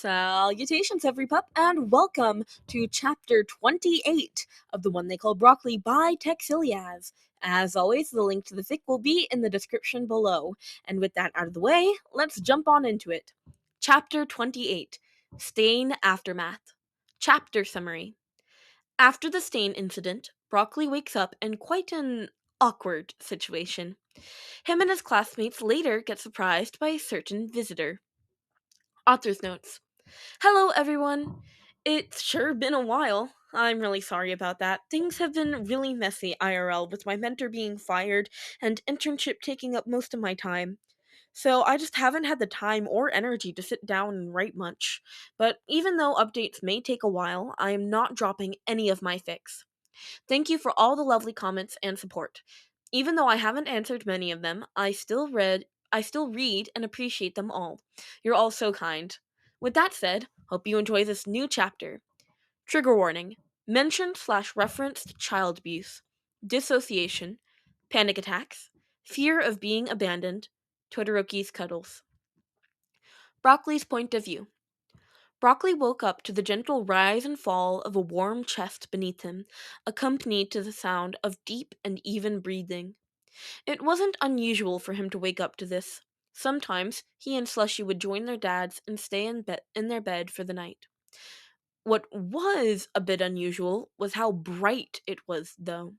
Salutations, every pup, and welcome to Chapter 28 of the one they call Broccoli by Texiliaz. As always, the link to the fic will be in the description below. And with that out of the way, let's jump on into it. Chapter 28 Stain Aftermath. Chapter Summary. After the stain incident, Broccoli wakes up in quite an awkward situation. Him and his classmates later get surprised by a certain visitor. Author's notes. Hello, everyone. It's sure been a while. I'm really sorry about that. Things have been really messy IRL with my mentor being fired and internship taking up most of my time. So I just haven't had the time or energy to sit down and write much. But even though updates may take a while, I am not dropping any of my fics. Thank you for all the lovely comments and support. Even though I haven't answered many of them, I still read and appreciate them all. You're all so kind. With that said, hope you enjoy this new chapter. Trigger warning. Mention/referenced child abuse, dissociation, panic attacks, fear of being abandoned, Todoroki's cuddles. Broccoli's point of view. Broccoli woke up to the gentle rise and fall of a warm chest beneath him, accompanied to the sound of deep and even breathing. It wasn't unusual for him to wake up to this. Sometimes he and Slushy would join their dads and stay in their bed for the night. What was a bit unusual was how bright it was, though.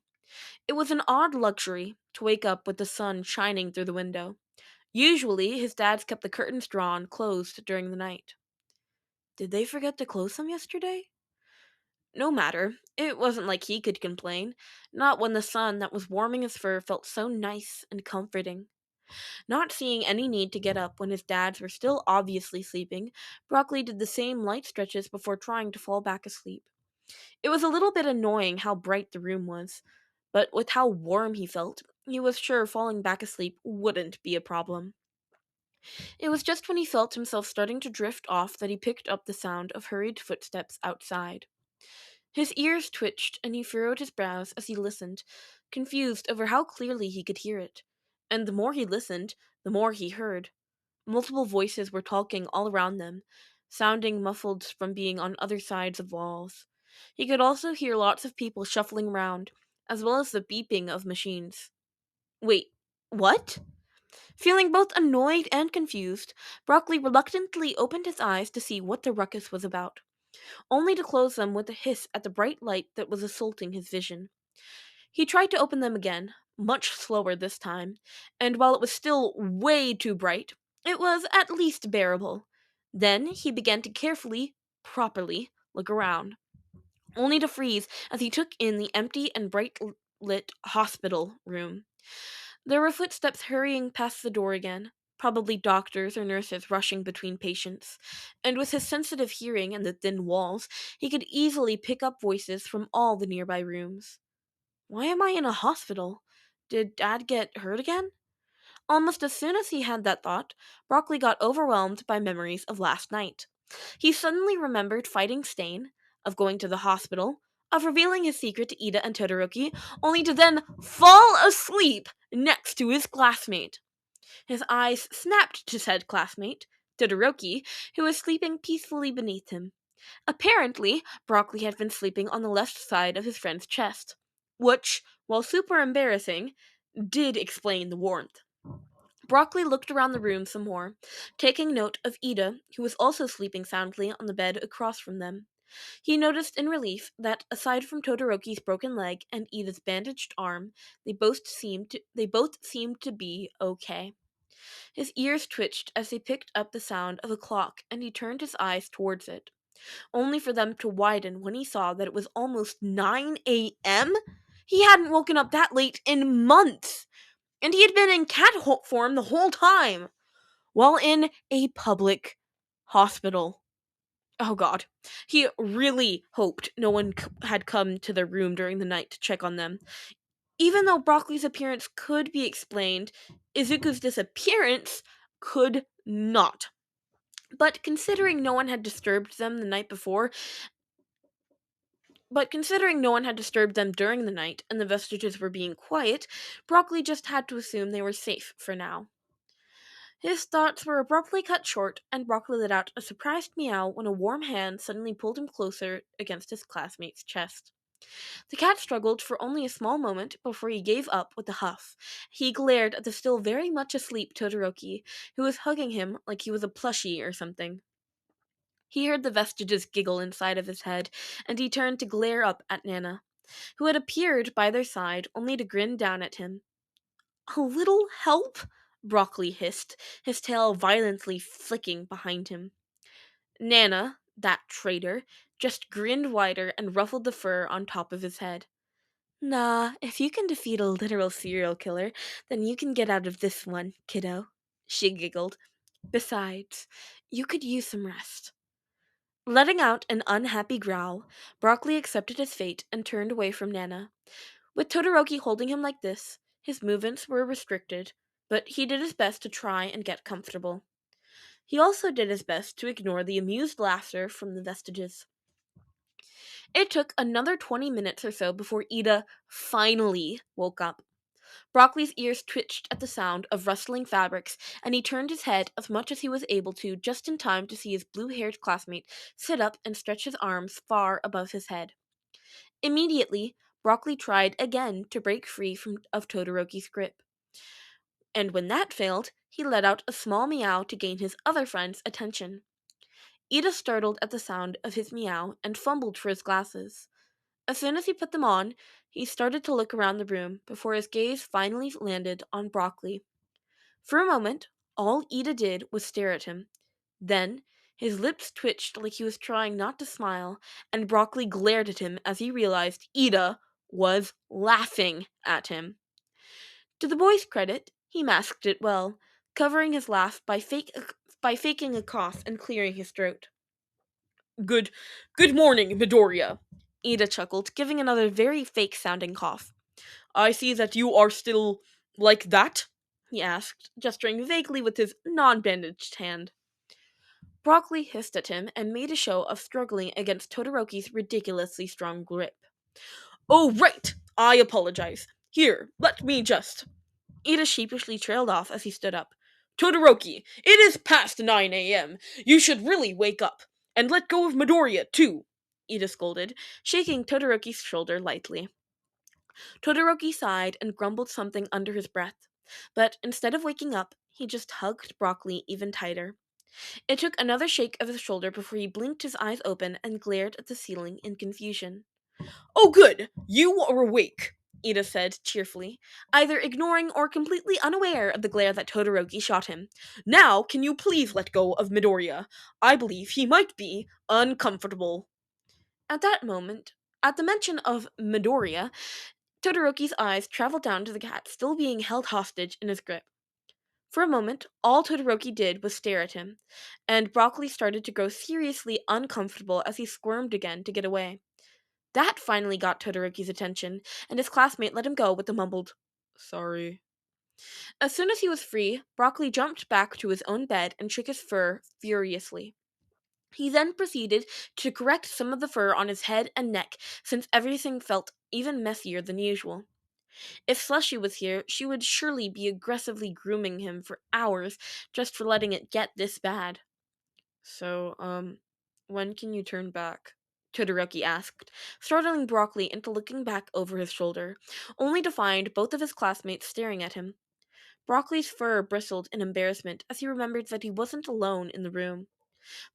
It was an odd luxury to wake up with the sun shining through the window. Usually, his dads kept the curtains drawn closed during the night. Did they forget to close them yesterday? No matter, it wasn't like he could complain, not when the sun that was warming his fur felt so nice and comforting. Not seeing any need to get up when his dads were still obviously sleeping, Broccoli did the same light stretches before trying to fall back asleep. It was a little bit annoying how bright the room was, but with how warm he felt, he was sure falling back asleep wouldn't be a problem. It was just when he felt himself starting to drift off that he picked up the sound of hurried footsteps outside. His ears twitched and he furrowed his brows as he listened, confused over how clearly he could hear it. And the more he listened, the more he heard. Multiple voices were talking all around them, sounding muffled from being on other sides of walls. He could also hear lots of people shuffling around, as well as the beeping of machines. Wait, what? Feeling both annoyed and confused, Broccoli reluctantly opened his eyes to see what the ruckus was about, only to close them with a hiss at the bright light that was assaulting his vision. He tried to open them again, much slower this time, and while it was still way too bright, it was at least bearable. Then he began to carefully, properly, look around, only to freeze as he took in the empty and bright lit hospital room. There were footsteps hurrying past the door again, probably doctors or nurses rushing between patients, and with his sensitive hearing and the thin walls, he could easily pick up voices from all the nearby rooms. Why am I in a hospital? Did Dad get hurt again? Almost as soon as he had that thought, Broccoli got overwhelmed by memories of last night. He suddenly remembered fighting Stain, of going to the hospital, of revealing his secret to Ida and Todoroki, only to then fall asleep next to his classmate. His eyes snapped to said classmate, Todoroki, who was sleeping peacefully beneath him. Apparently, Broccoli had been sleeping on the left side of his friend's chest, which, while super embarrassing, did explain the warmth. Broccoli looked around the room some more, taking note of Ida, who was also sleeping soundly on the bed across from them. He noticed in relief that, aside from Todoroki's broken leg and Ida's bandaged arm, they both seemed to be okay. His ears twitched as he picked up the sound of a clock and he turned his eyes towards it, only for them to widen when he saw that it was almost 9 a.m.? He hadn't woken up that late in months, and he had been in cat form the whole time, while in a public hospital. Oh god. He really hoped no one had come to their room during the night to check on them. Even though Broccoli's appearance could be explained, Izuku's disappearance could not. But considering no one had disturbed them the night before, But considering no one had disturbed them during the night and the vestiges were being quiet, Broccoli just had to assume they were safe for now. His thoughts were abruptly cut short, and Broccoli let out a surprised meow when a warm hand suddenly pulled him closer against his classmate's chest. The cat struggled for only a small moment before he gave up with a huff. He glared at the still very much asleep Todoroki, who was hugging him like he was a plushie or something. He heard the vestiges giggle inside of his head, and he turned to glare up at Nana, who had appeared by their side only to grin down at him. "A little help?" Broccoli hissed, his tail violently flicking behind him. Nana, that traitor, just grinned wider and ruffled the fur on top of his head. "Nah, if you can defeat a literal serial killer, then you can get out of this one, kiddo," she giggled. "Besides, you could use some rest." Letting out an unhappy growl, Broccoli accepted his fate and turned away from Nana. With Todoroki holding him like this, his movements were restricted, but he did his best to try and get comfortable. He also did his best to ignore the amused laughter from the vestiges. It took another 20 minutes or so before Ida finally woke up. Broccoli's ears twitched at the sound of rustling fabrics, and he turned his head as much as he was able to just in time to see his blue-haired classmate sit up and stretch his arms far above his head. Immediately, Broccoli tried again to break free of Todoroki's grip. And when that failed, he let out a small meow to gain his other friend's attention. Ida startled at the sound of his meow and fumbled for his glasses. As soon as he put them on, he started to look around the room before his gaze finally landed on Broccoli. For a moment, all Ida did was stare at him. Then, his lips twitched like he was trying not to smile, and Broccoli glared at him as he realized Ida was laughing at him. To the boy's credit, he masked it well, covering his laugh by faking a cough and clearing his throat. Good morning, Midoriya," Ida chuckled, giving another very fake-sounding cough. "I see that you are still like that?" he asked, gesturing vaguely with his non-bandaged hand. Broccoli hissed at him and made a show of struggling against Todoroki's ridiculously strong grip. "Oh, right! I apologize. Here, let me just..." Ida sheepishly trailed off as he stood up. "Todoroki, it is past 9 a.m. You should really wake up. And let go of Midoriya, too," Ida scolded, shaking Todoroki's shoulder lightly. Todoroki sighed and grumbled something under his breath, but instead of waking up, he just hugged Broccoli even tighter. It took another shake of his shoulder before he blinked his eyes open and glared at the ceiling in confusion. "Oh good, you are awake," Ida said cheerfully, either ignoring or completely unaware of the glare that Todoroki shot him. "Now can you please let go of Midoriya? I believe he might be uncomfortable." At that moment, at the mention of Midoriya, Todoroki's eyes traveled down to the cat still being held hostage in his grip. For a moment, all Todoroki did was stare at him, and Broccoli started to grow seriously uncomfortable as he squirmed again to get away. That finally got Todoroki's attention, and his classmate let him go with a mumbled, "Sorry." As soon as he was free, Broccoli jumped back to his own bed and shook his fur furiously. He then proceeded to correct some of the fur on his head and neck, since everything felt even messier than usual. If Slushy was here, she would surely be aggressively grooming him for hours just for letting it get this bad. "So, when can you turn back?" Todoroki asked, startling Broccoli into looking back over his shoulder, only to find both of his classmates staring at him. Broccoli's fur bristled in embarrassment as he remembered that he wasn't alone in the room.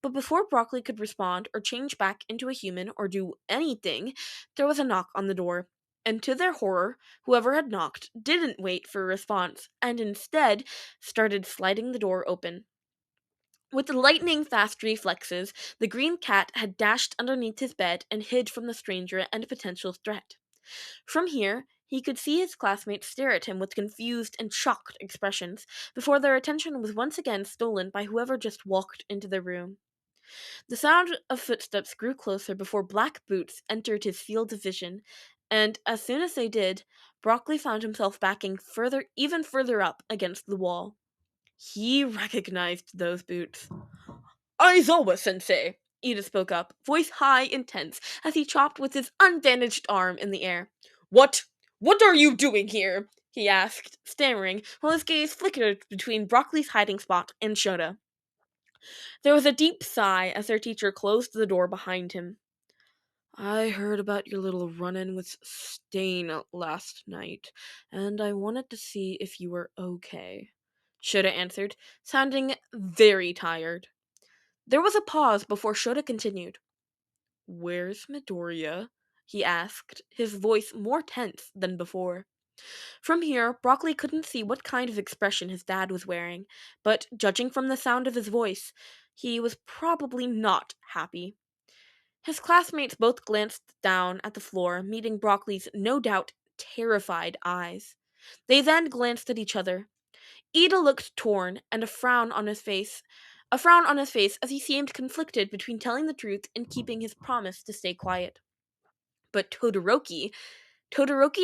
But before Broccoli could respond or change back into a human or do anything, there was a knock on the door. And to their horror, whoever had knocked didn't wait for a response, and instead started sliding the door open. With lightning-fast reflexes, the green cat had dashed underneath his bed and hid from the stranger and potential threat. From here, he could see his classmates stare at him with confused and shocked expressions, before their attention was once again stolen by whoever just walked into the room. The sound of footsteps grew closer before black boots entered his field of vision, and as soon as they did, Broccoli found himself backing even further up against the wall. He recognized those boots. "Aizawa-sensei," Ida spoke up, voice high and tense, as he chopped with his unbandaged arm in the air. What are you doing here?" he asked, stammering, while his gaze flickered between Broccoli's hiding spot and Shota. There was a deep sigh as their teacher closed the door behind him. I heard about your little run-in with Stain last night, and I wanted to see if you were okay, Shota answered, sounding very tired. There was a pause before Shota continued. Where's Midoriya? He asked, his voice more tense than before. From here, Broccoli couldn't see what kind of expression his dad was wearing, but judging from the sound of his voice, he was probably not happy. His classmates both glanced down at the floor, meeting Broccoli's no doubt terrified eyes. They then glanced at each other. Ida looked torn, and a frown on his face as he seemed conflicted between telling the truth and keeping his promise to stay quiet. But Todoroki's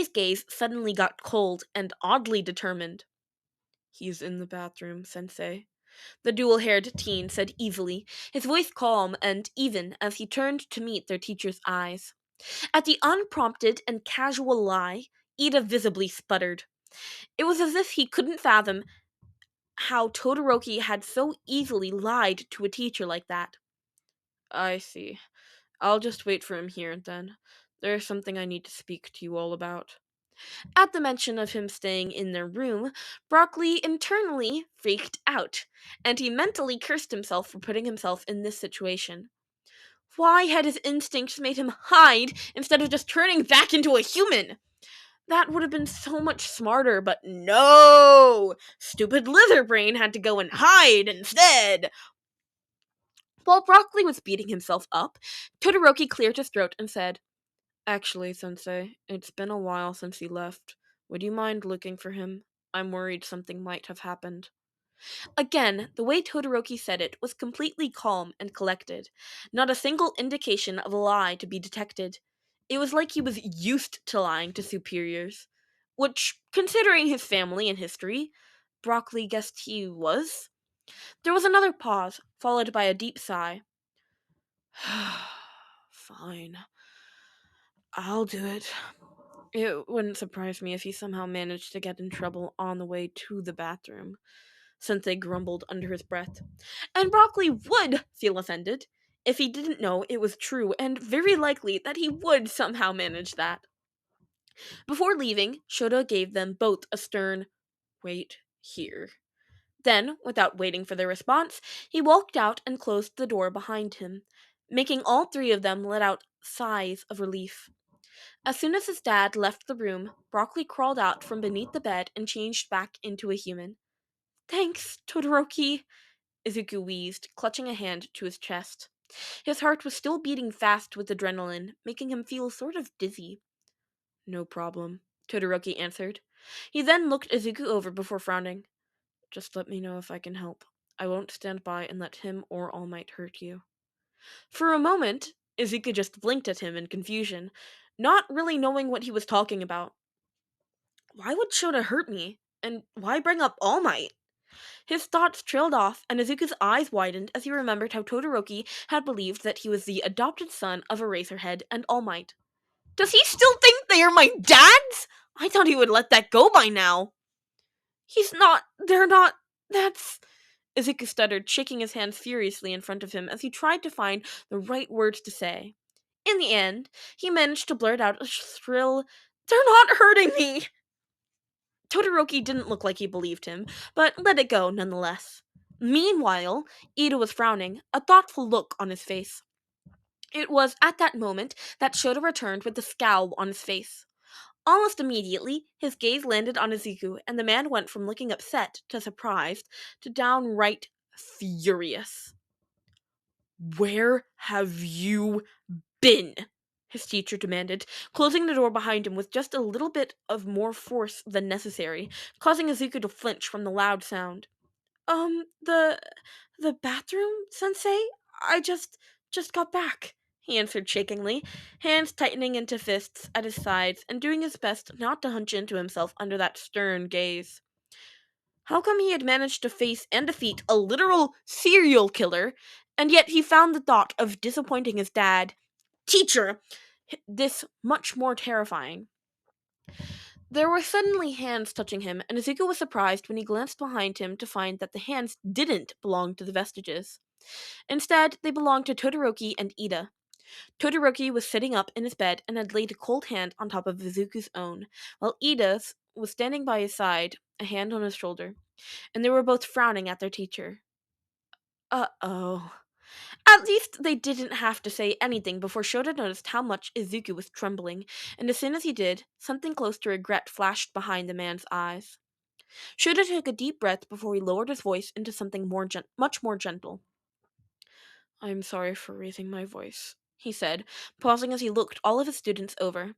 gaze suddenly got cold and oddly determined. He's in the bathroom, Sensei, the dual-haired teen said easily, his voice calm and even as he turned to meet their teacher's eyes. At the unprompted and casual lie, Ida visibly sputtered. It was as if he couldn't fathom how Todoroki had so easily lied to a teacher like that. I see. I'll just wait for him here, then. There's something I need to speak to you all about. At the mention of him staying in their room, Broccoli internally freaked out, and he mentally cursed himself for putting himself in this situation. Why had his instincts made him hide instead of just turning back into a human? That would have been so much smarter, but no! Stupid Lizardbrain had to go and hide instead! While Broccoli was beating himself up, Todoroki cleared his throat and said, Actually, Sensei, it's been a while since he left. Would you mind looking for him? I'm worried something might have happened. Again, the way Todoroki said it was completely calm and collected. Not a single indication of a lie to be detected. It was like he was used to lying to superiors. Which, considering his family and history, Broccoli guessed he was. There was another pause, followed by a deep sigh. Fine. I'll do it. It wouldn't surprise me if he somehow managed to get in trouble on the way to the bathroom, Sensei grumbled under his breath. And Broccoli would feel offended if he didn't know it was true, and very likely that he would somehow manage that. Before leaving, Shota gave them both a stern, wait here. Then, without waiting for their response, he walked out and closed the door behind him, making all three of them let out sighs of relief. As soon as his dad left the room, Broccoli crawled out from beneath the bed and changed back into a human. Thanks, Todoroki, Izuku wheezed, clutching a hand to his chest. His heart was still beating fast with adrenaline, making him feel sort of dizzy. No problem, Todoroki answered. He then looked Izuku over before frowning. Just let me know if I can help. I won't stand by and let him or All Might hurt you. For a moment, Izuku just blinked at him in confusion, not really knowing what he was talking about. Why would Shota hurt me? And why bring up All Might? His thoughts trailed off, and Izuku's eyes widened as he remembered how Todoroki had believed that he was the adopted son of Eraserhead and All Might. Does he still think they are my dads? I thought he would let that go by now. They're not, that's... Izuku stuttered, shaking his hands furiously in front of him as he tried to find the right words to say. In the end, he managed to blurt out a shrill, They're not hurting me! Todoroki didn't look like he believed him, but let it go nonetheless. Meanwhile, Ida was frowning, a thoughtful look on his face. It was at that moment that Shota returned with a scowl on his face. Almost immediately, his gaze landed on Izuku, and the man went from looking upset to surprised to downright furious. Where have you been? His teacher demanded, closing the door behind him with just a little bit of more force than necessary, causing Izuku to flinch from the loud sound. The bathroom, Sensei? I just got back, he answered shakingly, hands tightening into fists at his sides and doing his best not to hunch into himself under that stern gaze. How come he had managed to face and defeat a literal serial killer, and yet he found the thought of disappointing his dad, teacher, this much more terrifying? There were suddenly hands touching him, and Izuku was surprised when he glanced behind him to find that the hands didn't belong to the vestiges. Instead, they belonged to Todoroki and Ida. Todoroki was sitting up in his bed and had laid a cold hand on top of Izuku's own, while Ida's was standing by his side, a hand on his shoulder, and they were both frowning at their teacher. Uh-oh. At least they didn't have to say anything before Shota noticed how much Izuku was trembling, and as soon as he did, something close to regret flashed behind the man's eyes. Shota took a deep breath before he lowered his voice into something much more gentle. "I'm sorry for raising my voice," he said, pausing as he looked all of his students over.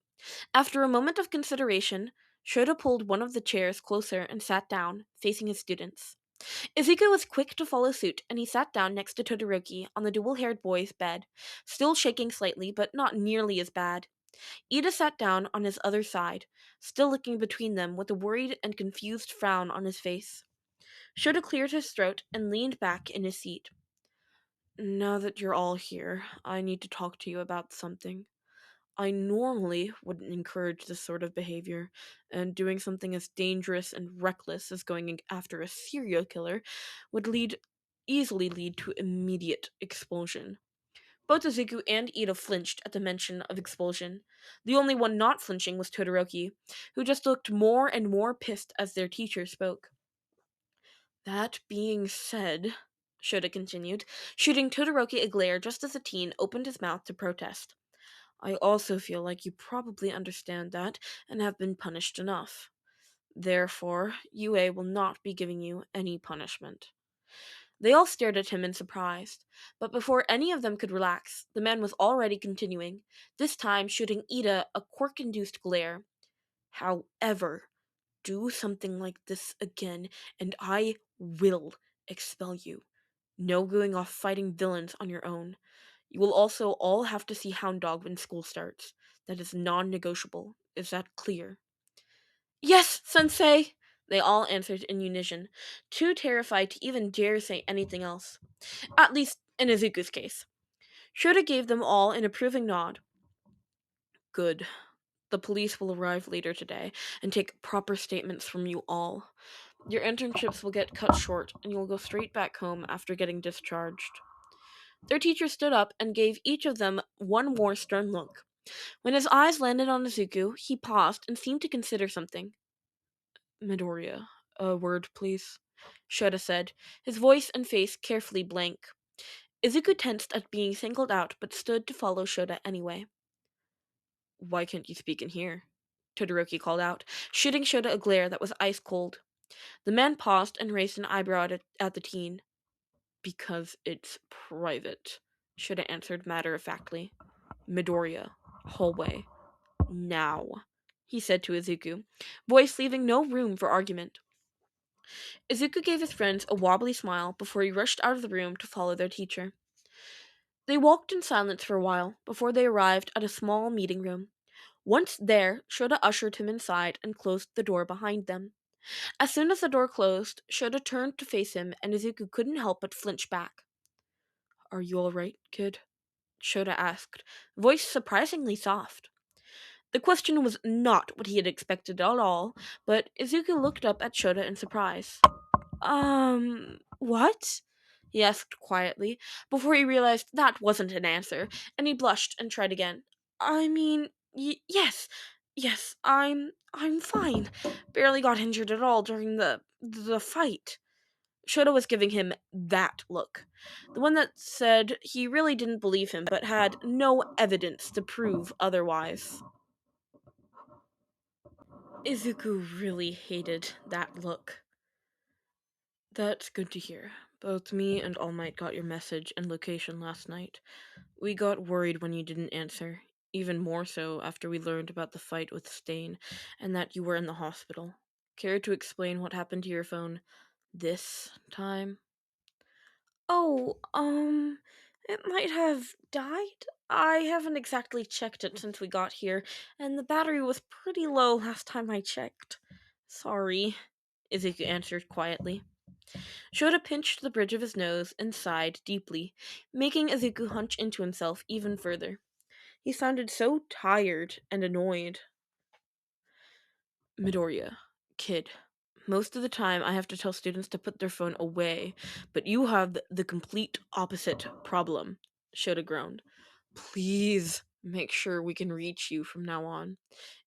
After a moment of consideration, Shota pulled one of the chairs closer and sat down, facing his students. Izuku was quick to follow suit, and he sat down next to Todoroki on the dual-haired boy's bed, still shaking slightly, but not nearly as bad. Ida sat down on his other side, still looking between them with a worried and confused frown on his face. Shota cleared his throat and leaned back in his seat. "Now that you're all here, I need to talk to you about something. I normally wouldn't encourage this sort of behavior, and doing something as dangerous and reckless as going after a serial killer would easily lead to immediate expulsion." Both Izuku and Ida flinched at the mention of expulsion. The only one not flinching was Todoroki, who just looked more and more pissed as their teacher spoke. "That being said," Shota continued, shooting Todoroki a glare just as the teen opened his mouth to protest, "I also feel like you probably understand that and have been punished enough. Therefore, UA will not be giving you any punishment." They all stared at him in surprise, but before any of them could relax, the man was already continuing, this time shooting Ida a quirk-induced glare. "However, do something like this again, and I will expel you. No going off fighting villains on your own. You will also all have to see Hound Dog when school starts. That is non-negotiable. Is that clear?" "Yes, Sensei!" They all answered in unison, too terrified to even dare say anything else. At least, in Izuku's case. Shota gave them all an approving nod. "Good. The police will arrive later today and take proper statements from you all. Your internships will get cut short, and you will go straight back home after getting discharged." Their teacher stood up and gave each of them one more stern look. When his eyes landed on Izuku, he paused and seemed to consider something. "Midoriya, a word, please," Shota said, his voice and face carefully blank. Izuku tensed at being singled out, but stood to follow Shota anyway. "Why can't you speak in here?" Todoroki called out, shooting Shota a glare that was ice cold. The man paused and raised an eyebrow at the teen. "Because it's private," Shota answered matter-of-factly. "Midoriya, hallway. Now," he said to Izuku, voice leaving no room for argument. Izuku gave his friends a wobbly smile before he rushed out of the room to follow their teacher. They walked in silence for a while before they arrived at a small meeting room. Once there, Shota ushered him inside and closed the door behind them. As soon as the door closed, Shota turned to face him, and Izuku couldn't help but flinch back. "Are you all right, kid?" Shota asked, voice surprisingly soft. The question was not what he had expected at all, but Izuku looked up at Shota in surprise. What?" he asked quietly, before he realized that wasn't an answer, and he blushed and tried again. "I mean, yes, yes, I'm fine. Barely got injured at all during the fight." Shota was giving him that look. The one that said he really didn't believe him, but had no evidence to prove otherwise. Izuku really hated that look. "That's good to hear. Both me and All Might got your message and location last night. We got worried when you didn't answer, even more so after we learned about the fight with Stain and that you were in the hospital. Care to explain what happened to your phone this time?" "Oh, it might have died. I haven't exactly checked it since we got here, and the battery was pretty low last time I checked. Sorry," Izuku answered quietly. Shota pinched the bridge of his nose and sighed deeply, making Izuku hunch into himself even further. He sounded so tired and annoyed. Midoriya, kid. Most of the time, I have to tell students to put their phone away, but you have the complete opposite problem, Shota groaned. Please make sure we can reach you from now on.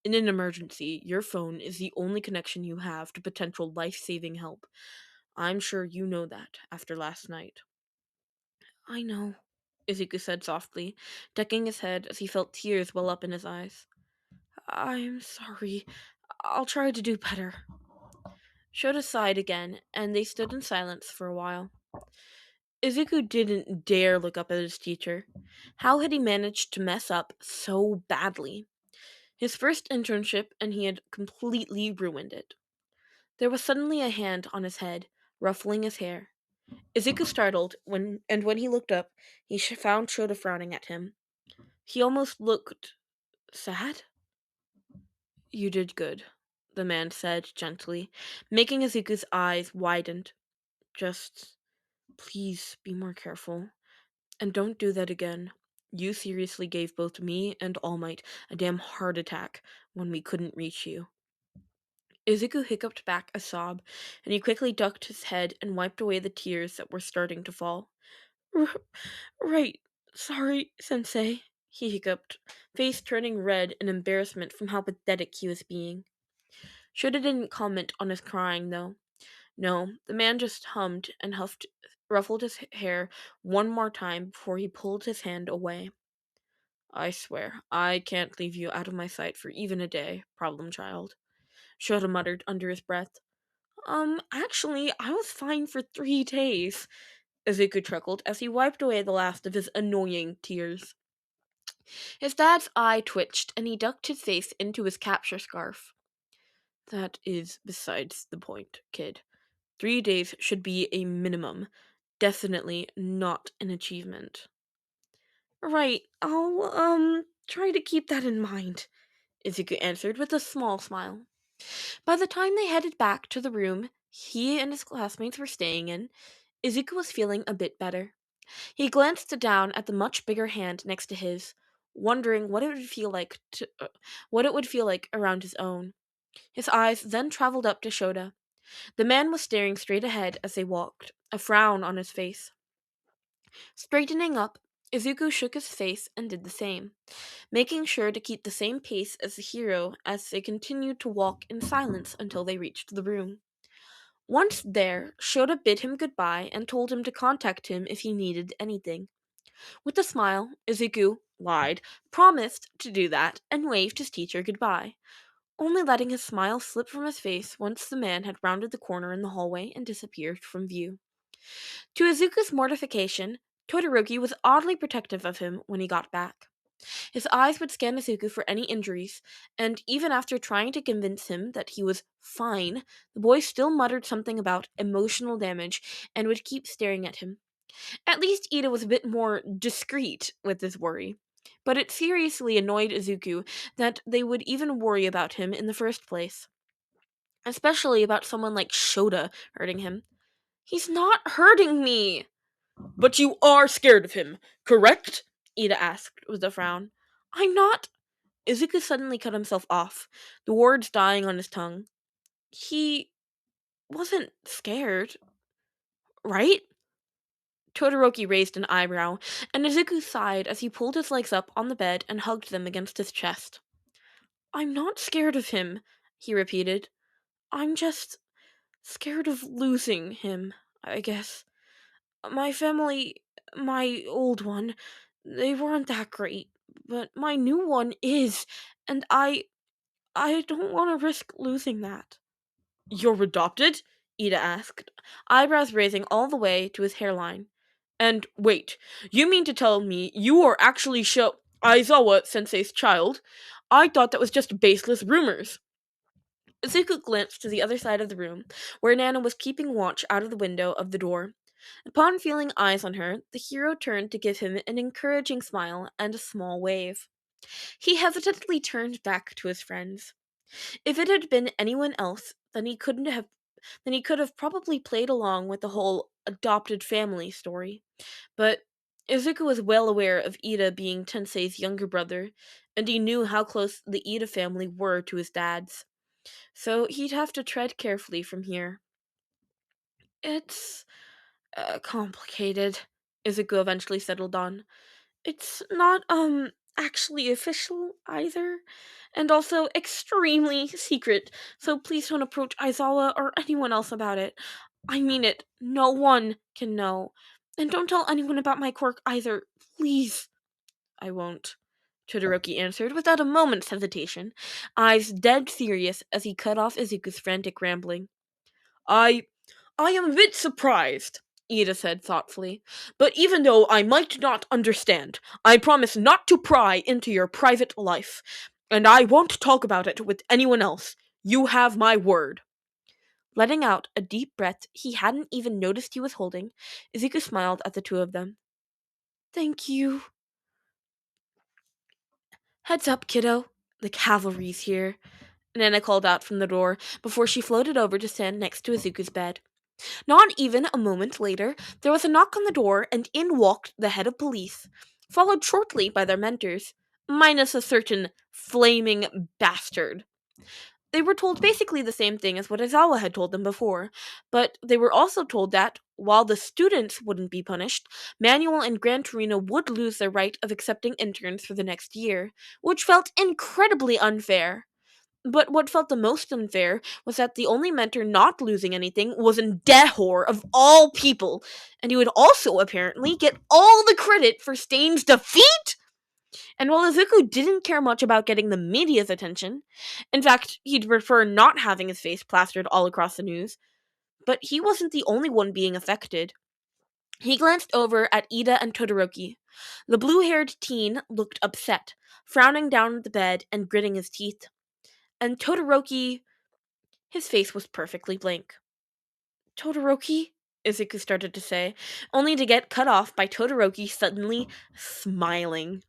In an emergency, your phone is the only connection you have to potential life saving help. I'm sure you know that after last night. I know, Izuku said softly, ducking his head as he felt tears well up in his eyes. I'm sorry. I'll try to do better. Shota sighed again, and they stood in silence for a while. Izuku didn't dare look up at his teacher. How had he managed to mess up so badly? His first internship, and he had completely ruined it. There was suddenly a hand on his head, ruffling his hair. Izuku startled, when he looked up, he found Shota frowning at him. He almost looked sad. You did good, the man said gently, making Izuku's eyes widen. Just please be more careful. And don't do that again. You seriously gave both me and All Might a damn heart attack when we couldn't reach you. Izuku hiccuped back a sob, and he quickly ducked his head and wiped away the tears that were starting to fall. "R- Right, sorry, Sensei," he hiccuped, face turning red in embarrassment from how pathetic he was being. Shota didn't comment on his crying, though. No, the man just hummed and ruffled his hair one more time before he pulled his hand away. I swear, I can't leave you out of my sight for even a day, problem child, Shota muttered under his breath. Actually, I was fine for 3 days, Izuku chuckled as he wiped away the last of his annoying tears. His dad's eye twitched, and he ducked his face into his capture scarf. That is besides the point, kid. 3 days should be a minimum. Definitely not an achievement. Right, I'll, try to keep that in mind, Izuku answered with a small smile. By the time they headed back to the room he and his classmates were staying in, Izuku was feeling a bit better. He glanced down at the much bigger hand next to his, wondering what it would feel like around his own. His eyes then traveled up to Shota. The man was staring straight ahead as they walked, a frown on his face. Straightening up, Izuku shook his face and did the same, making sure to keep the same pace as the hero as they continued to walk in silence until they reached the room. Once there, Shota bid him goodbye and told him to contact him if he needed anything. With a smile, Izuku lied, promised to do that, and waved his teacher goodbye, only letting his smile slip from his face once the man had rounded the corner in the hallway and disappeared from view. To Izuku's mortification, Todoroki was oddly protective of him when he got back. His eyes would scan Izuku for any injuries, and even after trying to convince him that he was fine, the boy still muttered something about emotional damage and would keep staring at him. At least Ida was a bit more discreet with this worry. But it seriously annoyed Izuku that they would even worry about him in the first place. Especially about someone like Shota hurting him. He's not hurting me! But you are scared of him, correct? Ida asked with a frown. I'm not. Izuku suddenly cut himself off, the words dying on his tongue. He wasn't scared, right? Todoroki raised an eyebrow, and Izuku sighed as he pulled his legs up on the bed and hugged them against his chest. I'm not scared of him, he repeated. I'm just scared of losing him, I guess. My family, my old one, they weren't that great, but my new one is, and I don't want to risk losing that. You're adopted? Ida asked, eyebrows raising all the way to his hairline. And wait, you mean to tell me you are actually Aizawa sensei's child? I thought that was just baseless rumors. Izuku glanced to the other side of the room, where Nana was keeping watch out of the window of the door. Upon feeling eyes on her, the hero turned to give him an encouraging smile and a small wave. He hesitantly turned back to his friends. If it had been anyone else, then he could have probably played along with the whole adopted family story. But Izuku was well aware of Ida being Tensei's younger brother, and he knew how close the Ida family were to his dad's. so he'd have to tread carefully from here. It's complicated, Izuku eventually settled on. It's not, actually official either, and also extremely secret, so please don't approach Aizawa or anyone else about it. I mean it, no one can know. And don't tell anyone about my quirk either, please. I won't, Todoroki answered without a moment's hesitation, eyes dead serious as he cut off Izuku's frantic rambling. I I am a bit surprised, Ida said thoughtfully. But even though I might not understand, I promise not to pry into your private life. And I won't talk about it with anyone else. You have my word. Letting out a deep breath he hadn't even noticed he was holding, Izuku smiled at the two of them. Thank you. Heads up, kiddo. The cavalry's here, Nana called out from the door before she floated over to stand next to Izuku's bed. Not even a moment later, there was a knock on the door, and in walked the head of police, followed shortly by their mentors, minus a certain flaming bastard. They were told basically the same thing as what Aizawa had told them before, but they were also told that, while the students wouldn't be punished, Manuel and Gran Torino would lose their right of accepting interns for the next year, which felt incredibly unfair. But what felt the most unfair was that the only mentor not losing anything was Dehor of all people, and he would also apparently get all the credit for Stain's defeat! And while Izuku didn't care much about getting the media's attention, in fact, he'd prefer not having his face plastered all across the news, but he wasn't the only one being affected. He glanced over at Ida and Todoroki. The blue-haired teen looked upset, frowning down at the bed and gritting his teeth. And Todoroki, his face was perfectly blank. Todoroki? Izuku started to say, only to get cut off by Todoroki suddenly smiling.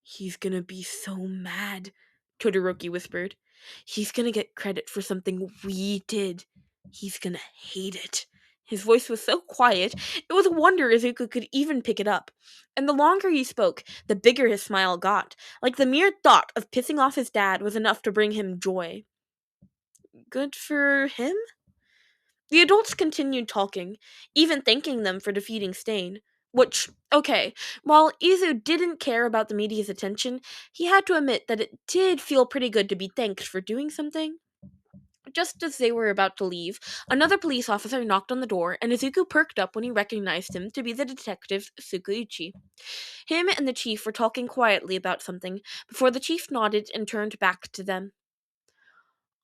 He's gonna be so mad, Todoroki whispered. He's gonna get credit for something we did. He's gonna hate it. His voice was so quiet, it was a wonder Izuku could even pick it up. And the longer he spoke, the bigger his smile got, like the mere thought of pissing off his dad was enough to bring him joy. Good for him? The adults continued talking, even thanking them for defeating Stain. Which, okay, while Izu didn't care about the media's attention, he had to admit that it did feel pretty good to be thanked for doing something. Just as they were about to leave, another police officer knocked on the door, and Izuku perked up when he recognized him to be the detective Tsukuichi. Him and the chief were talking quietly about something before the chief nodded and turned back to them.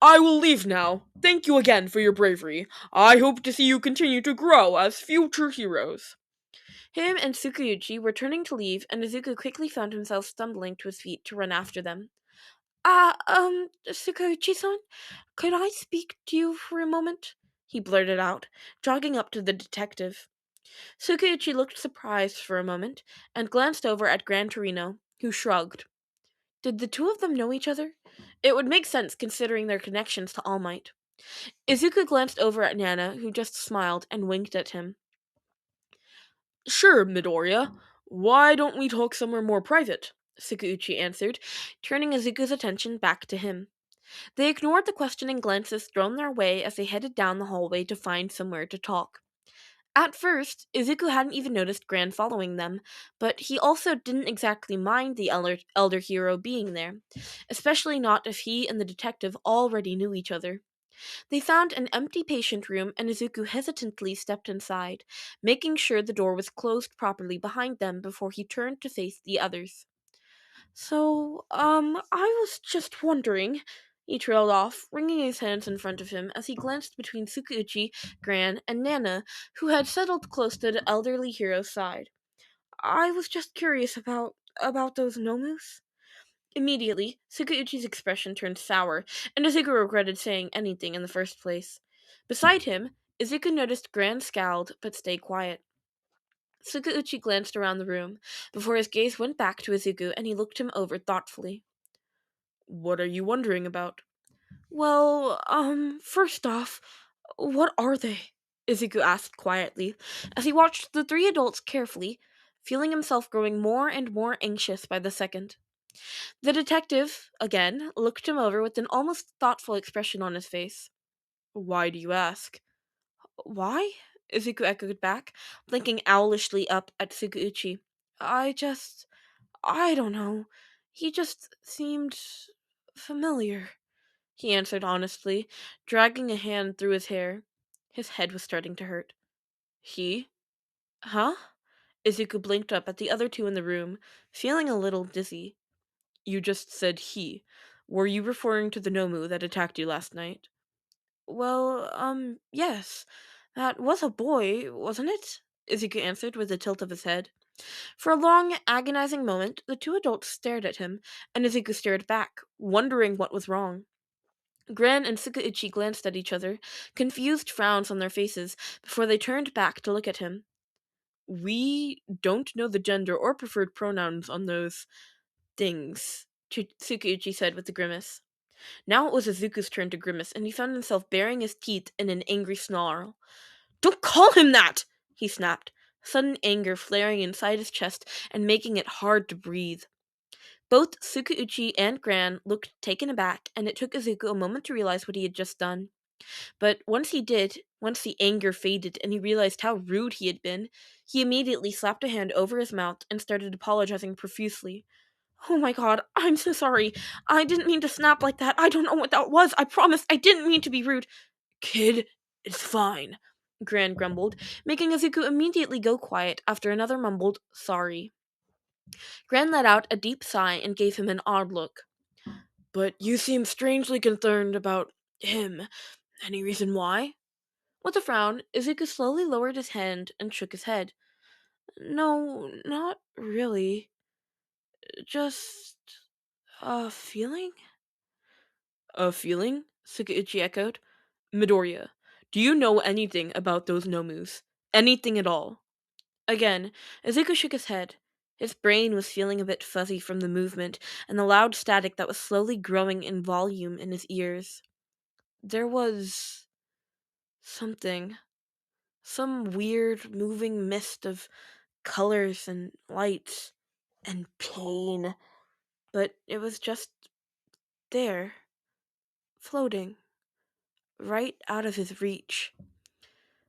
I will leave now. Thank you again for your bravery. I hope to see you continue to grow as future heroes. Him and Tsukuyoshi were turning to leave, and Izuku quickly found himself stumbling to his feet to run after them. Tsukuyoshi-san, could I speak to you for a moment? He blurted out, jogging up to the detective. Tsukuyoshi looked surprised for a moment, and glanced over at Gran Torino, who shrugged. Did the two of them know each other? It would make sense considering their connections to All Might. Izuku glanced over at Nana, who just smiled and winked at him. Sure, Midoriya. Why don't we talk somewhere more private? Tsukuuchi answered, turning Izuku's attention back to him. They ignored the questioning glances thrown their way as they headed down the hallway to find somewhere to talk. At first, Izuku hadn't even noticed Gran following them, but he also didn't exactly mind the elder hero being there, especially not if he and the detective already knew each other. They found an empty patient room, and Izuku hesitantly stepped inside, making sure the door was closed properly behind them before he turned to face the others. So, I was just wondering, he trailed off, wringing his hands in front of him as he glanced between Tsukuuchi, Gran, and Nana, who had settled close to the elderly hero's side. I was just curious about those Nomus? Immediately, Tsukuuchi's expression turned sour, and Izuku regretted saying anything in the first place. Beside him, Izuku noticed Gran scowled but stayed quiet. Tsukuuchi glanced around the room, before his gaze went back to Izuku and he looked him over thoughtfully. What are you wondering about? Well, first off, what are they? Izuku asked quietly, as he watched the three adults carefully, feeling himself growing more and more anxious by the second. The detective, again, looked him over with an almost thoughtful expression on his face. Why do you ask? Why? Izuku echoed back, blinking owlishly up at Sukuuchi. I just. I don't know. He just seemed familiar, he answered honestly, dragging a hand through his hair. His head was starting to hurt. He? Huh? Izuku blinked up at the other two in the room, feeling a little dizzy. You just said he. Were you referring to the Nomu that attacked you last night? Well, yes. That was a boy, wasn't it? Izuku answered with a tilt of his head. For a long, agonizing moment, the two adults stared at him, and Izuku stared back, wondering what was wrong. Gran and Sukuichi glanced at each other, confused frowns on their faces, before they turned back to look at him. We don't know the gender or preferred pronouns on those things, Sukuichi said with a grimace. Now it was Izuku's turn to grimace, and he found himself baring his teeth in an angry snarl. Don't call him that! He snapped, sudden anger flaring inside his chest and making it hard to breathe. Both Sukuuchi and Gran looked taken aback, and it took Izuku a moment to realize what he had just done. But once he did, once the anger faded and he realized how rude he had been, he immediately slapped a hand over his mouth and started apologizing profusely. Oh my god, I'm so sorry. I didn't mean to snap like that. I don't know what that was. I promise I didn't mean to be rude. Kid, it's fine, Gran grumbled, making Izuku immediately go quiet after another mumbled sorry. Gran let out a deep sigh and gave him an odd look. But you seem strangely concerned about him. Any reason why? With a frown, Izuku slowly lowered his hand and shook his head. No, not really. Just a feeling? A feeling? Sukuichi echoed. Midoriya, do you know anything about those Nomus? Anything at all? Again, Izuku shook his head. His brain was feeling a bit fuzzy from the movement and the loud static that was slowly growing in volume in his ears. There was something. Some weird moving mist of colors and lights and pain. But it was just there, floating, right out of his reach.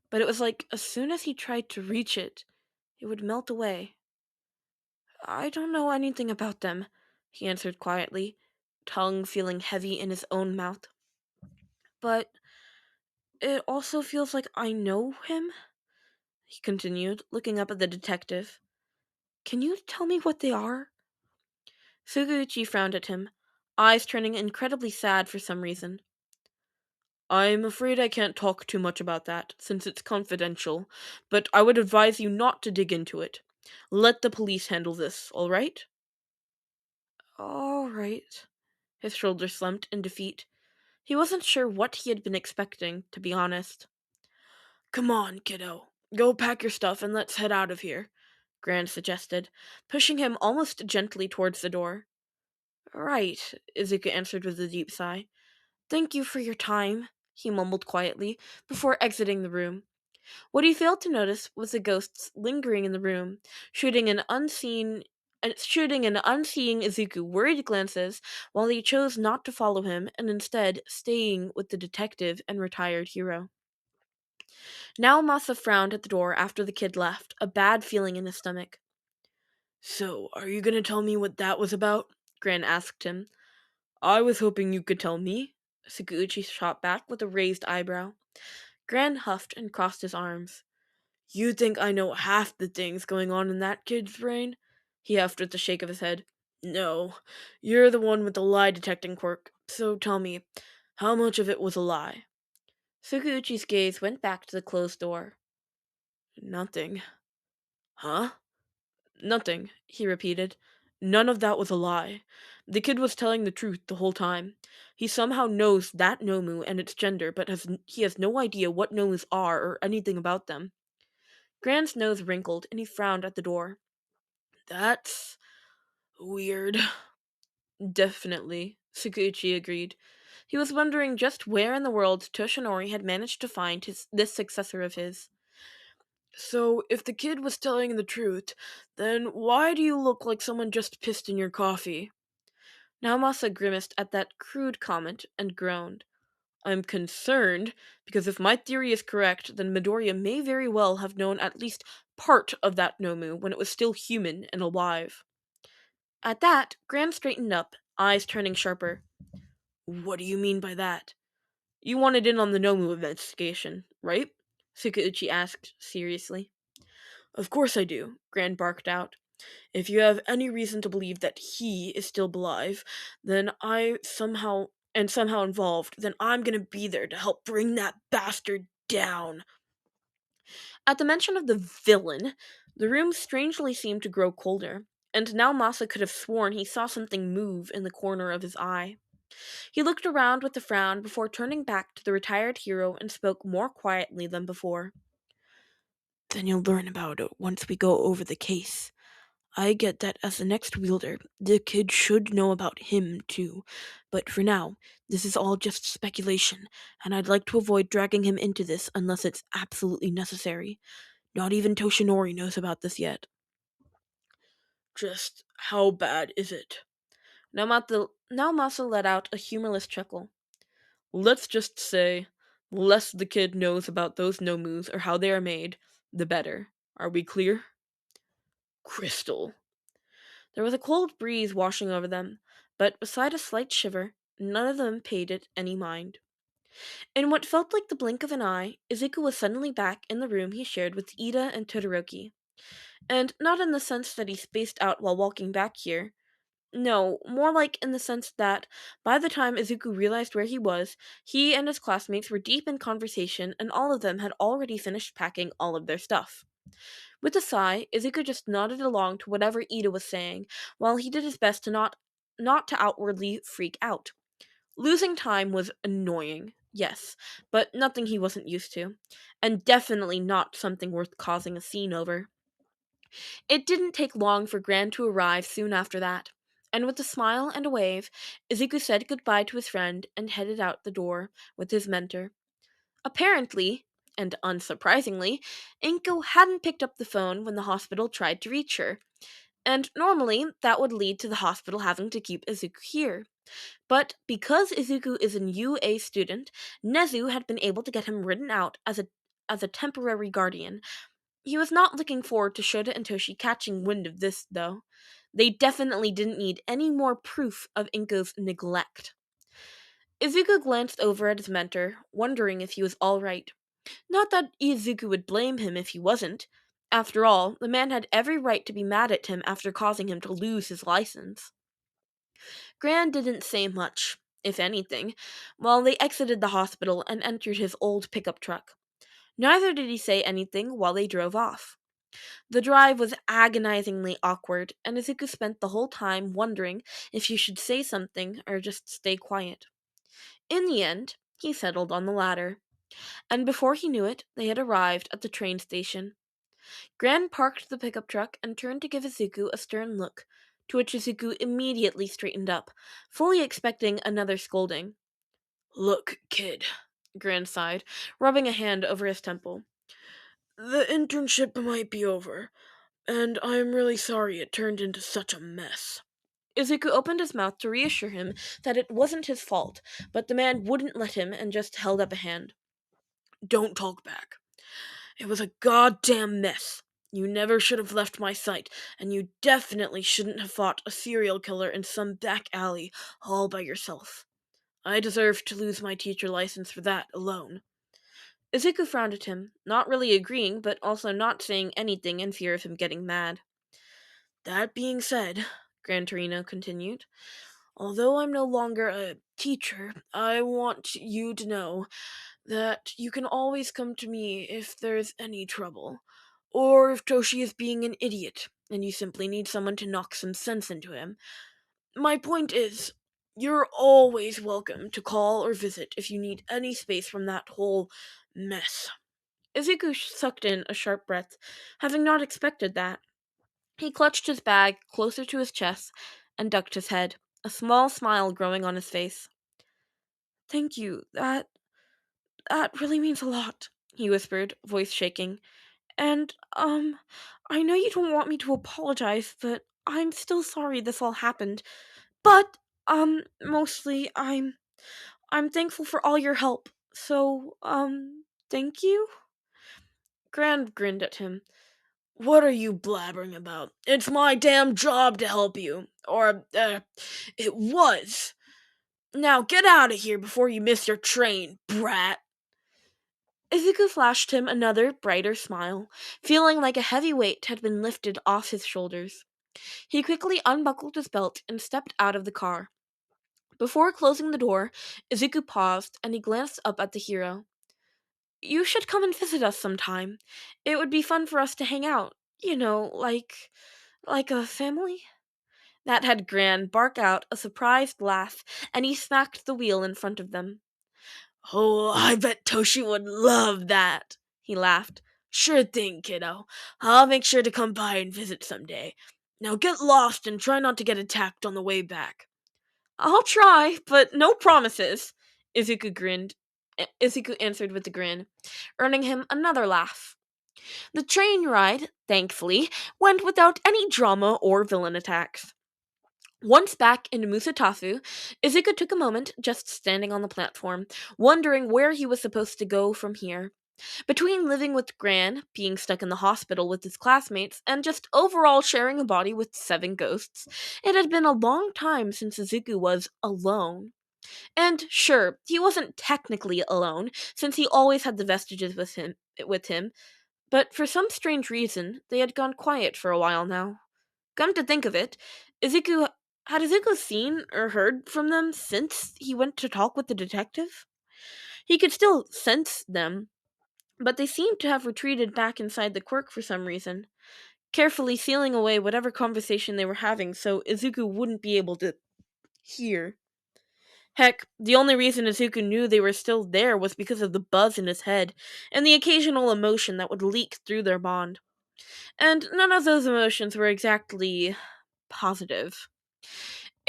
But it was like as soon as he tried to reach it, it would melt away. I don't know anything about them, he answered quietly, tongue feeling heavy in his own mouth. But it also feels like I know him, he continued, looking up at the detective. Can you tell me what they are? Suguichi frowned at him, eyes turning incredibly sad for some reason. I'm afraid I can't talk too much about that, since it's confidential, but I would advise you not to dig into it. Let the police handle this, alright? Alright. His shoulders slumped in defeat. He wasn't sure what he had been expecting, to be honest. Come on, kiddo. Go pack your stuff and let's head out of here, Gran suggested, pushing him almost gently towards the door. Right, Izuku answered with a deep sigh. Thank you for your time, he mumbled quietly, before exiting the room. What he failed to notice was the ghosts lingering in the room, shooting an unseeing Izuku worried glances while he chose not to follow him and instead staying with the detective and retired hero. Now Masa frowned at the door after the kid left, a bad feeling in his stomach. So, are you gonna tell me what that was about? Gran asked him. I was hoping you could tell me, Sakuichi shot back with a raised eyebrow. Gran huffed and crossed his arms. You think I know half the things going on in that kid's brain? He huffed with a shake of his head. No, you're the one with the lie detecting quirk, so tell me, how much of it was a lie? Sukuichi's gaze went back to the closed door. Nothing. Huh? Nothing, he repeated. None of that was a lie. The kid was telling the truth the whole time. He somehow knows that Nomu and its gender, but he has no idea what Nomus are or anything about them. Gran's nose wrinkled, and he frowned at the door. That's weird. Definitely, Sukuichi agreed. He was wondering just where in the world Toshinori had managed to find this successor of his. So, if the kid was telling the truth, then why do you look like someone just pissed in your coffee? Naomasa grimaced at that crude comment and groaned. I'm concerned, because if my theory is correct, then Midoriya may very well have known at least part of that Nomu when it was still human and alive. At that, Gran straightened up, eyes turning sharper. What do you mean by that? You wanted in on the Nomu investigation, right? Sukauchi asked seriously. Of course I do, Gran barked out. If you have any reason to believe that he is still alive, then somehow involved, then I'm gonna be there to help bring that bastard down. At the mention of the villain, the room strangely seemed to grow colder, and now Masa could have sworn he saw something move in the corner of his eye. He looked around with a frown before turning back to the retired hero and spoke more quietly than before. Then you'll learn about it once we go over the case. I get that as the next wielder, the kid should know about him too, but for now, this is all just speculation, and I'd like to avoid dragging him into this unless it's absolutely necessary. Not even Toshinori knows about this yet. Just how bad is it? Naomasa let out a humorless chuckle. Let's just say, the less the kid knows about those nomus or how they are made, the better. Are we clear? Crystal. There was a cold breeze washing over them, but beside a slight shiver, none of them paid it any mind. In what felt like the blink of an eye, Izuku was suddenly back in the room he shared with Ida and Todoroki. And not in the sense that he spaced out while walking back here. No, more like in the sense that, by the time Izuku realized where he was, he and his classmates were deep in conversation and all of them had already finished packing all of their stuff. With a sigh, Izuku just nodded along to whatever Ida was saying, while he did his best to not to outwardly freak out. Losing time was annoying, yes, but nothing he wasn't used to, and definitely not something worth causing a scene over. It didn't take long for Gran to arrive soon after that, and with a smile and a wave, Izuku said goodbye to his friend and headed out the door with his mentor. Apparently, and unsurprisingly, Inko hadn't picked up the phone when the hospital tried to reach her, and normally that would lead to the hospital having to keep Izuku here. But because Izuku is an UA student, Nezu had been able to get him written out as a temporary guardian. He was not looking forward to Shota and Toshi catching wind of this, though. They definitely didn't need any more proof of Inko's neglect. Izuku glanced over at his mentor, wondering if he was alright. Not that Izuku would blame him if he wasn't. After all, the man had every right to be mad at him after causing him to lose his license. Gran didn't say much, if anything, while they exited the hospital and entered his old pickup truck. Neither did he say anything while they drove off. The drive was agonizingly awkward, and Izuku spent the whole time wondering if he should say something or just stay quiet. In the end, he settled on the latter, and before he knew it, they had arrived at the train station. Gran parked the pickup truck and turned to give Izuku a stern look, to which Izuku immediately straightened up, fully expecting another scolding. Look, kid, Gran sighed, rubbing a hand over his temple. The internship might be over, and I'm really sorry it turned into such a mess. Izuku opened his mouth to reassure him that it wasn't his fault, but the man wouldn't let him and just held up a hand. Don't talk back. It was a goddamn mess. You never should have left my sight, and you definitely shouldn't have fought a serial killer in some back alley all by yourself. I deserve to lose my teacher license for that alone. Izuku frowned at him, not really agreeing, but also not saying anything in fear of him getting mad. That being said, Gran Torino continued, although I'm no longer a teacher, I want you to know that you can always come to me if there's any trouble, or if Toshi is being an idiot and you simply need someone to knock some sense into him. My point is, you're always welcome to call or visit if you need any space from that whole mess. Izuku sucked in a sharp breath, having not expected that. He clutched his bag closer to his chest and ducked his head, a small smile growing on his face. Thank you, that really means a lot, he whispered, voice shaking. And, I know you don't want me to apologize, but I'm still sorry this all happened. But Mostly I'm thankful for all your help. So, thank you? Grand grinned at him. What are you blabbering about? It's my damn job to help you. It was. Now get out of here before you miss your train, brat. Izuku flashed him another, brighter smile, feeling like a heavy weight had been lifted off his shoulders. He quickly unbuckled his belt and stepped out of the car. Before closing the door, Izuku paused and he glanced up at the hero. You should come and visit us sometime. It would be fun for us to hang out. Like a family? That had Gran bark out a surprised laugh, and he smacked the wheel in front of them. Oh, I bet Toshi would love that, he laughed. Sure thing, kiddo. I'll make sure to come by and visit someday. Now get lost and try not to get attacked on the way back. I'll try, but no promises, Izuku grinned. Izuku answered with a grin, earning him another laugh. The train ride, thankfully, went without any drama or villain attacks. Once back in Musatafu, Izuku took a moment just standing on the platform, wondering where he was supposed to go from here. Between living with Gran, being stuck in the hospital with his classmates, and just overall sharing a body with 7 ghosts, it had been a long time since Izuku was alone. And sure, he wasn't technically alone, since he always had the vestiges with him, but for some strange reason, they had gone quiet for a while now. Come to think of it, Izuku had Izuku seen or heard from them since he went to talk with the detective? He could still sense them, but they seemed to have retreated back inside the quirk for some reason, carefully sealing away whatever conversation they were having so Izuku wouldn't be able to hear. Heck, the only reason Izuku knew they were still there was because of the buzz in his head and the occasional emotion that would leak through their bond. And none of those emotions were exactly positive.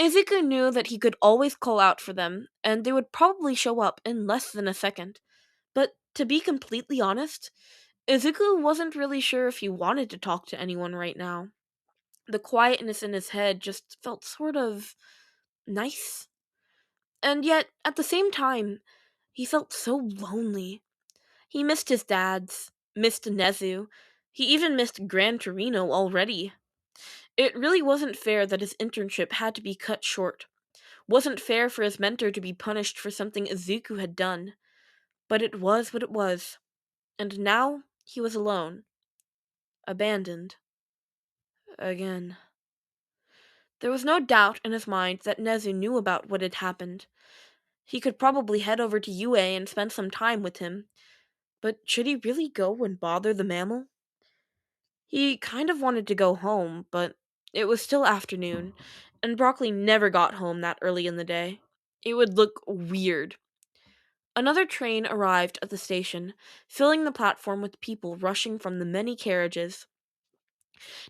Izuku knew that he could always call out for them, and they would probably show up in less than a second. But to be completely honest, Izuku wasn't really sure if he wanted to talk to anyone right now. The quietness in his head just felt sort of nice. And yet, at the same time, he felt so lonely. He missed his dads, missed Nezu, he even missed Gran Torino already. It really wasn't fair that his internship had to be cut short. Wasn't fair for his mentor to be punished for something Izuku had done. But it was what it was. And now he was alone. Abandoned. Again. There was no doubt in his mind that Nezu knew about what had happened. He could probably head over to UA and spend some time with him. But should he really go and bother the mammal? He kind of wanted to go home, but it was still afternoon, and Broccoli never got home that early in the day. It would look weird. Another train arrived at the station, filling the platform with people rushing from the many carriages.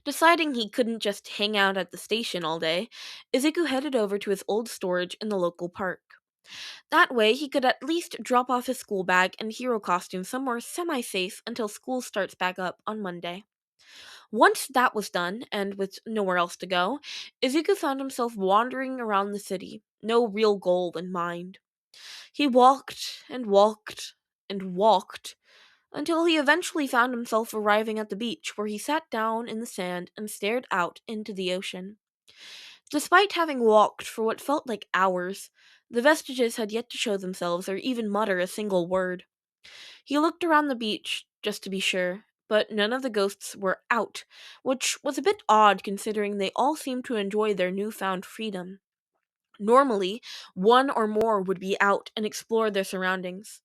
Deciding he couldn't just hang out at the station all day, Izuku headed over to his old storage in the local park. That way, he could at least drop off his school bag and hero costume somewhere semi safe until school starts back up on Monday. Once that was done, and with nowhere else to go, Izuku found himself wandering around the city, no real goal in mind. He walked and walked and walked until he eventually found himself arriving at the beach where he sat down in the sand and stared out into the ocean. Despite having walked for what felt like hours, the vestiges had yet to show themselves or even mutter a single word. He looked around the beach, just to be sure, but none of the ghosts were out, which was a bit odd considering they all seemed to enjoy their newfound freedom. Normally, one or more would be out and explore their surroundings.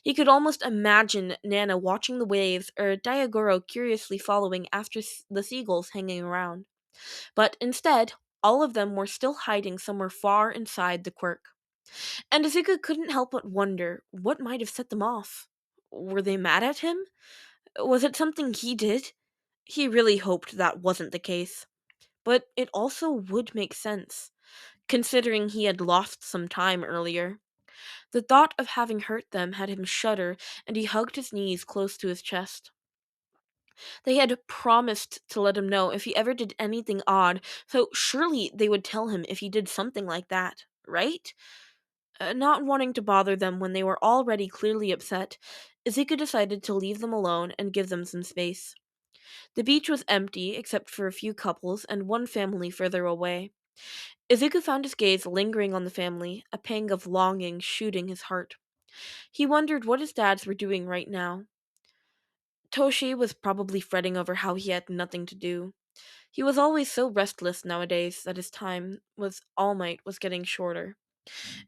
He could almost imagine Nana watching the waves or Diagoro curiously following after the seagulls hanging around. But instead, all of them were still hiding somewhere far inside the quirk. And Izuku couldn't help but wonder what might have set them off. Were they mad at him? Was it something he did? He really hoped that wasn't the case. But it also would make sense, considering he had lost some time earlier. The thought of having hurt them had him shudder, and he hugged his knees close to his chest. They had promised to let him know if he ever did anything odd, so surely they would tell him if he did something like that. right? Not wanting to bother them when they were already clearly upset, Izuku decided to leave them alone and give them some space. The beach was empty except for a few couples and one family further away. Izuku found his gaze lingering on the family, a pang of longing shooting his heart. He wondered what his dads were doing right now. Toshi was probably fretting over how he had nothing to do. He was always so restless nowadays that his time with All Might was getting shorter.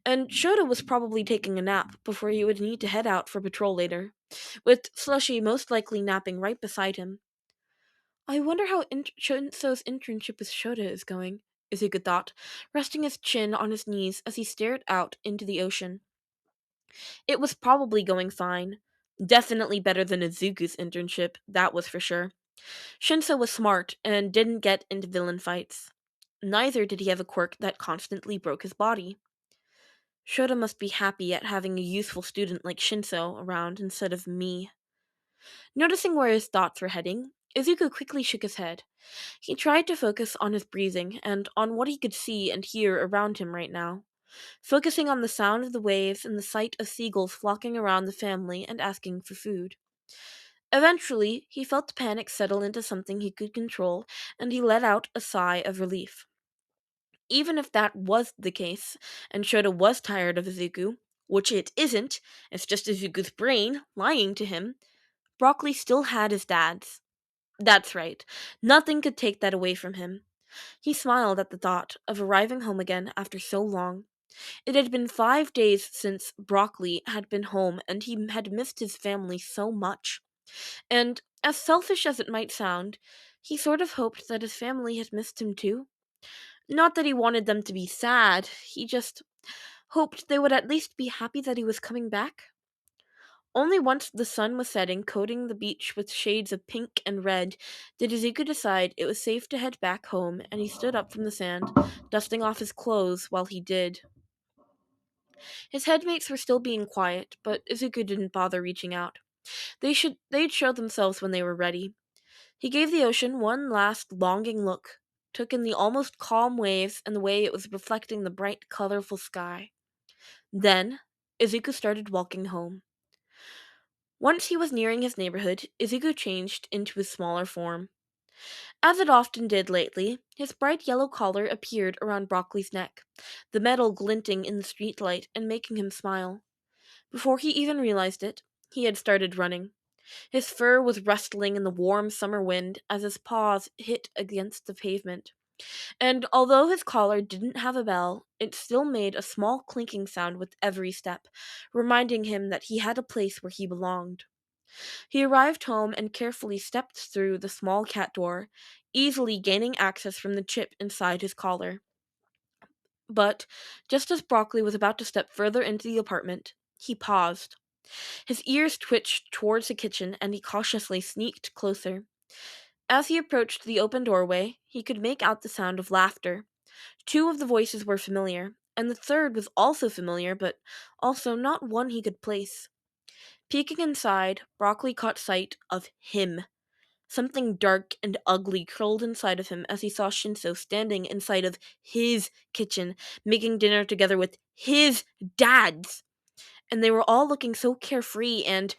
And Shota was probably taking a nap before he would need to head out for patrol later, with Slushy most likely napping right beside him. I wonder how Shinso's internship with Shota is going, Izuku thought, resting his chin on his knees as he stared out into the ocean. It was probably going fine. Definitely better than Izuku's internship, that was for sure. Shinso was smart and didn't get into villain fights. Neither did he have a quirk that constantly broke his body. Shota must be happy at having a useful student like Shinso around instead of me. Noticing where his thoughts were heading, Izuku quickly shook his head. He tried to focus on his breathing and on what he could see and hear around him right now, focusing on the sound of the waves and the sight of seagulls flocking around the family and asking for food. Eventually, he felt the panic settle into something he could control, and he let out a sigh of relief. Even if that was the case, and Shota was tired of Izuku, which it isn't, it's just Izuku's brain lying to him, Broccoli still had his dad's. That's right, nothing could take that away from him. He smiled at the thought of arriving home again after so long. It had been 5 days since Broccoli had been home, and he had missed his family so much. And, as selfish as it might sound, he sort of hoped that his family had missed him too. Not that he wanted them to be sad, he just hoped they would at least be happy that he was coming back. Only once the sun was setting, coating the beach with shades of pink and red, did Izuku decide it was safe to head back home, and he stood up from the sand, dusting off his clothes while he did. His headmates were still being quiet, but Izuku didn't bother reaching out. They'd show themselves when they were ready. He gave the ocean one last longing look, took in the almost calm waves and the way it was reflecting the bright, colorful sky. Then, Izuku started walking home. Once he was nearing his neighborhood, Izuku changed into his smaller form. As it often did lately, his bright yellow collar appeared around Broccoli's neck, the metal glinting in the streetlight and making him smile. Before he even realized it, he had started running. His fur was rustling in the warm summer wind as his paws hit against the pavement. And although his collar didn't have a bell, it still made a small clinking sound with every step, reminding him that he had a place where he belonged. He arrived home and carefully stepped through the small cat door, easily gaining access from the chip inside his collar. But, just as Broccoli was about to step further into the apartment, he paused. His ears twitched towards the kitchen and he cautiously sneaked closer. As he approached the open doorway, he could make out the sound of laughter. Two of the voices were familiar, and the third was also familiar, but also not one he could place. Peeking inside, Broccoli caught sight of him. Something dark and ugly curled inside of him as he saw Shinso standing inside of his kitchen, making dinner together with his dads. And they were all looking so carefree and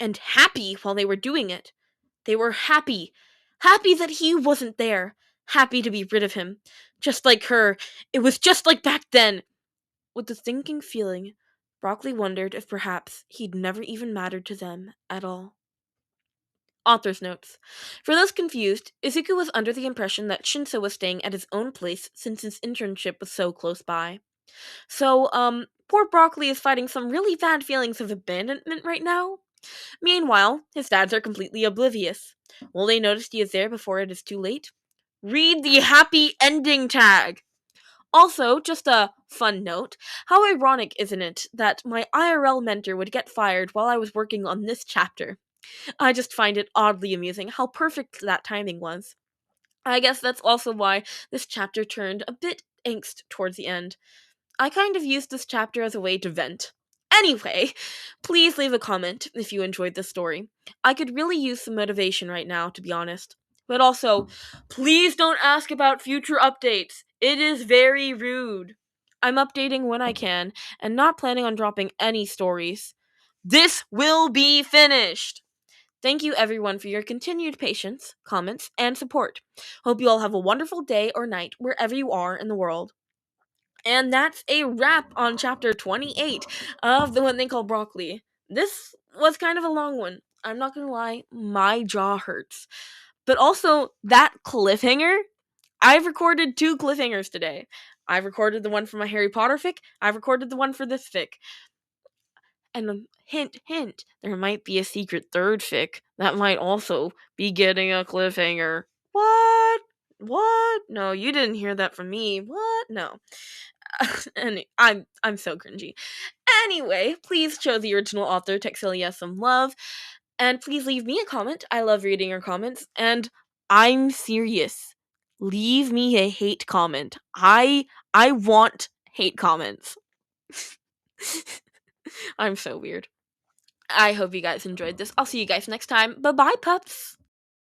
happy while they were doing it. They were happy. Happy that he wasn't there. Happy to be rid of him. Just like her. It was just like back then. With the thinking feeling, Broccoli wondered if perhaps he'd never even mattered to them at all. Author's notes. For those confused, Izuku was under the impression that Shinso was staying at his own place since his internship was so close by. So, poor Broccoli is fighting some really bad feelings of abandonment right now. Meanwhile, his dads are completely oblivious. Will they notice he is there before it is too late? Read the happy ending tag! Also, just a fun note, how ironic isn't it that my IRL mentor would get fired while I was working on this chapter? I just find it oddly amusing how perfect that timing was. I guess that's also why this chapter turned a bit angst towards the end. I kind of used this chapter as a way to vent. Anyway, please leave a comment if you enjoyed this story. I could really use some motivation right now, to be honest. But also, please don't ask about future updates. It is very rude. I'm updating when I can, and not planning on dropping any stories. This will be finished! Thank you everyone for your continued patience, comments, and support. Hope you all have a wonderful day or night wherever you are in the world. And that's a wrap on chapter 28 of The One Thing Called Broccoli. This was kind of a long one. I'm not gonna lie, my jaw hurts. But also, that cliffhanger, I've recorded 2 cliffhangers today. I've recorded the one for my Harry Potter fic, I've recorded the one for this fic. And hint, hint, there might be a secret third fic that might also be getting a cliffhanger. What? What? No, you didn't hear that from me. What? No. And I'm so cringy. Anyway, please show the original author Texiliaz some love, and please leave me a comment. I love reading your comments, and I'm serious. Leave me a hate comment. I want hate comments. I'm so weird. I hope you guys enjoyed this. I'll see you guys next time. Bye bye, pups.